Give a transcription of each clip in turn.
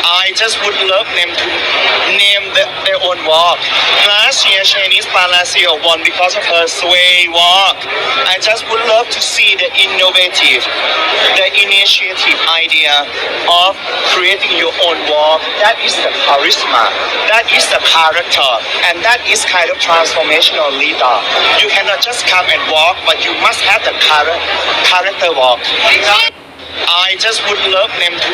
I just would love them to name their own walk. Last year, Chinese Palacio won because of her sway walk. I just would love to see the initiative idea of creating your own walk. That is the charisma. That is the character. And that is kind of transformational leader. You cannot just come and walk, but you must have the character walk. I just would love them to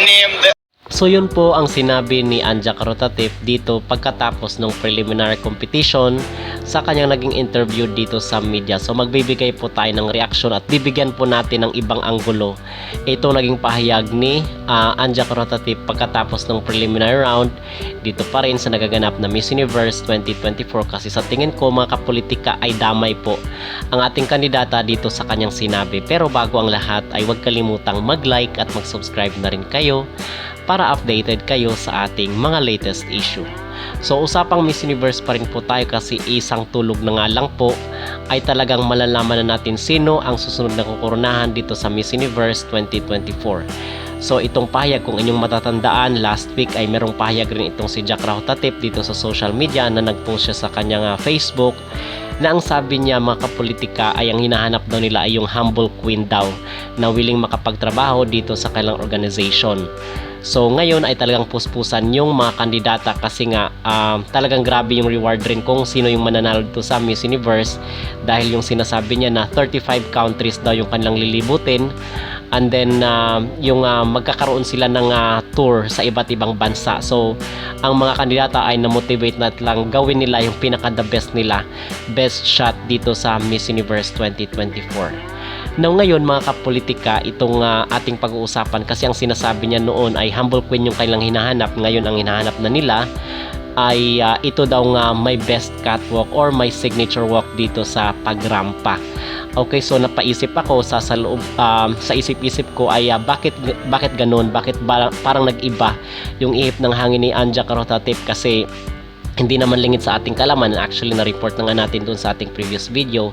name the So yun po ang sinabi ni Anja Carotatif dito pagkatapos ng preliminary competition sa kanyang naging interview dito sa media. So magbibigay po tayo ng reaksyon at bibigyan po natin ng ibang anggulo. Ito naging pahayag ni Anja Carotatif pagkatapos ng preliminary round dito pa rin sa nagaganap na Miss Universe 2024 kasi sa tingin ko mga kapolitika ay damay po ang ating kandidata dito sa kanyang sinabi. Pero bago ang lahat ay huwag kalimutang mag-like at mag-subscribe na rin kayo para updated kayo sa ating mga latest issue. So usapang Miss Universe pa rin po tayo kasi isang tulog na nga lang po ay talagang malalaman na natin sino ang susunod na kukoronahan dito sa Miss Universe 2024. So itong pahayag kung inyong matatandaan last week ay merong pahayag rin itong si Jack Rahotatif dito sa social media na nag-post siya sa kanyang Facebook na ang sabi niya mga kapolitika ay ang hinahanap daw nila ay yung humble queen daw na willing makapagtrabaho dito sa kailang organization. So ngayon ay talagang puspusan yung mga kandidata kasi nga talagang grabe yung reward rin kung sino yung mananalo dito sa Miss Universe dahil yung sinasabi niya na 35 countries daw yung kanilang lilibutin and then yung magkakaroon sila ng tour sa iba't ibang bansa. So ang mga kandidata ay na-motivate na lang gawin nila yung pinaka the best nila, best shot dito sa Miss Universe 2024. Now ngayon mga kapolitika, itong ating pag-uusapan kasi ang sinasabi niya noon ay humble queen yung kailang hinahanap. Ngayon ang hinahanap na nila ay ito daw nga my best catwalk or my signature walk dito sa pagrampa. Okay, so napaisip ako sa loob, sa isip-isip ko ay bakit ganun? Bakit parang nag-iba yung ihip ng hangin ni Anja Carotatif kasi hindi naman lingid sa ating kalaman. Actually na-report na nga natin dun sa ating previous video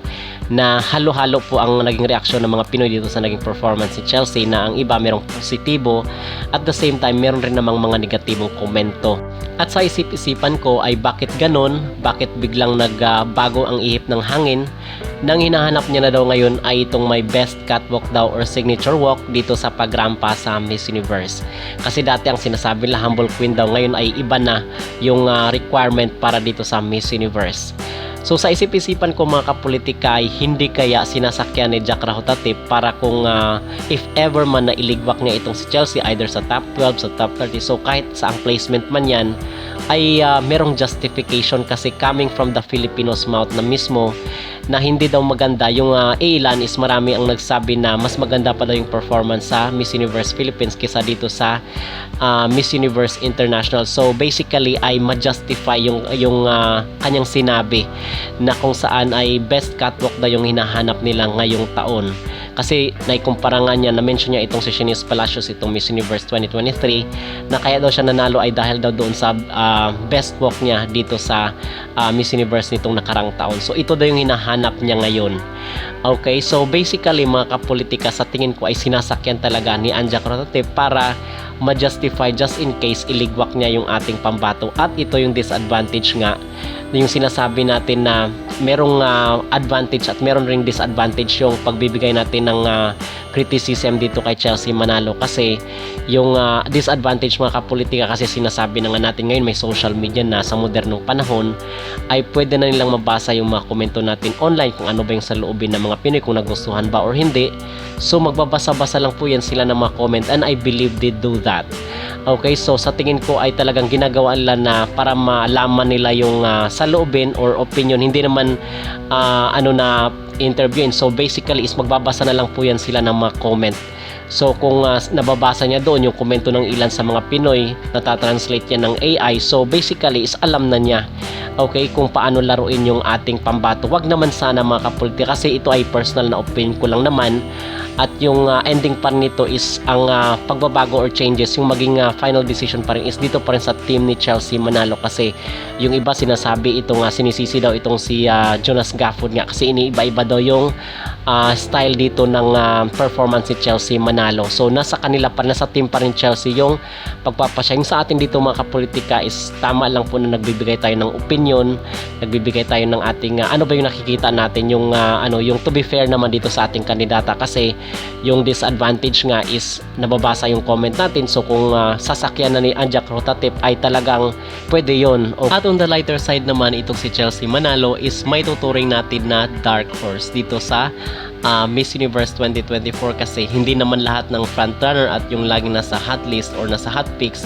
na halo-halo po ang naging reaksyon ng mga Pinoy dito sa naging performance ni Chelsea na ang iba merong positibo at the same time meron rin namang mga negatibong komento. At sa isip-isipan ko ay bakit ganon? Bakit biglang nagbago ang ihip ng hangin? Nang hinahanap niya na daw ngayon ay itong my best catwalk daw or signature walk dito sa pagrampa sa Miss Universe. Kasi dati ang sinasabi nila humble queen daw, ngayon ay iba na yung requirement para dito sa Miss Universe. So sa isip-isipan ko mga kapolitika ay hindi kaya sinasakyan ni Jack Rahotatif para kung if ever man na iligwak niya itong si Chelsea either sa top 12, sa top 30, so kahit sa ang placement man yan ay merong justification kasi coming from the Filipinos mouth na mismo na hindi daw maganda yung ilan is marami ang nagsabi na mas maganda pa daw yung performance sa Miss Universe Philippines kesa dito sa Miss Universe International. So basically ay ma-justify yung kanyang sinabi na kung saan ay best catwalk daw yung hinahanap nila ngayong taon. Kasi naikumpara nga niya, na-mention niya itong si Shanice Palacios, itong Miss Universe 2023 na kaya daw siya nanalo ay dahil daw doon sa best walk niya dito sa Miss Universe nitong nakarang taon. So ito daw yung hinahanap niya ngayon. Okay, so basically mga kapolitika sa tingin ko ay sinasakyan talaga ni Anja Carotatif para ma-justify just in case iligwak niya yung ating pambato. At ito yung disadvantage nga, yung sinasabi natin na merong advantage at meron ring disadvantage yung pagbibigay natin ng criticism dito kay Chelsea Manalo kasi yung disadvantage mga kapolitika kasi sinasabi na nga natin ngayon may social media na sa modernong panahon ay pwede na nilang mabasa yung mga komento natin online kung ano ba yung sa loobin ng mga Pinoy kung nagustuhan ba or hindi. So magbabasa-basa lang po yan sila ng mga comment and I believe they do that. Okay, so sa tingin ko ay talagang ginagawa nila na para malaman nila yung sa loobin or opinion, hindi naman na interviewin. So basically is magbabasa na lang po yan sila ng mga comment. So kung nababasa niya doon yung komento ng ilan sa mga Pinoy, natatranslate niya ng AI. So basically is alam na niya, okay, kung paano laruin yung ating pambato. Wag naman sana mga kapolitika kasi ito ay personal na opinion ko lang naman. at yung ending pa rin nito is ang pagbabago or changes, yung maging final decision pa rin is dito pa rin sa team ni Chelsea Manalo. Kasi yung iba sinasabi itong sinisisi daw itong si Jonas Gafford nga kasi iniiba-iba daw yung style dito ng performance ni Chelsea Manalo. So nasa kanila pa, nasa team pa rin Chelsea yung pagpapasya. Yung sa atin dito mga kapolitika is tama lang po na nagbibigay tayo ng opinion, nagbibigay tayo ng ating ano ba yung nakikita natin, yung yung to be fair naman dito sa ating kandidata. Kasi yung disadvantage nga is nababasa yung comment natin. So kung sasakyan na ni Anja Rotatip ay talagang pwede yon. At on the lighter side naman, itong si Chelsea Manalo is may tuturing natin na dark horse dito sa Miss Universe 2024 kasi hindi naman lahat ng frontrunner at yung laging nasa hot list or nasa hot picks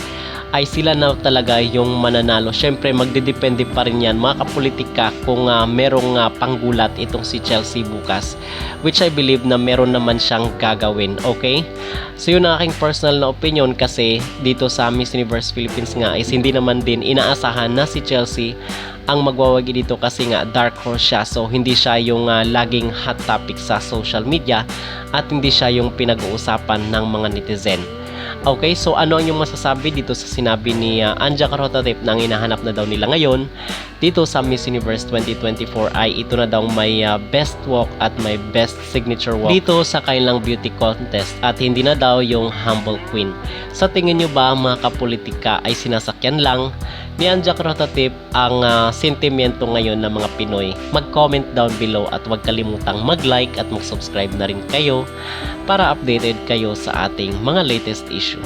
ay sila na talaga yung mananalo. Syempre magdedepende pa rin yan mga kapolitika kung merong panggulat itong si Chelsea bukas, which I believe na meron naman siyang gagawin. Okay, so yun ang aking personal na opinion kasi dito sa Miss Universe Philippines nga is hindi naman din inaasahan na si Chelsea ang magwawagi dito kasi nga dark horse siya. So hindi siya yung laging hot topic sa social media at hindi siya yung pinag-uusapan ng mga netizen. Okay, so ano ang yung masasabi dito sa sinabi ni Anja Rotatip na ang hinahanap na daw nila ngayon dito sa Miss Universe 2024 ay ito na daw may best walk at may best signature walk dito sa kailang beauty contest at hindi na daw yung humble queen. Sa tingin nyo ba mga kapolitika ay sinasakyan lang ni Anja Rotatip ang sentimento ngayon ng mga Pinoy? Mag-comment down below at huwag kalimutang mag-like at mag-subscribe na rin kayo para updated kayo sa ating mga latest issue.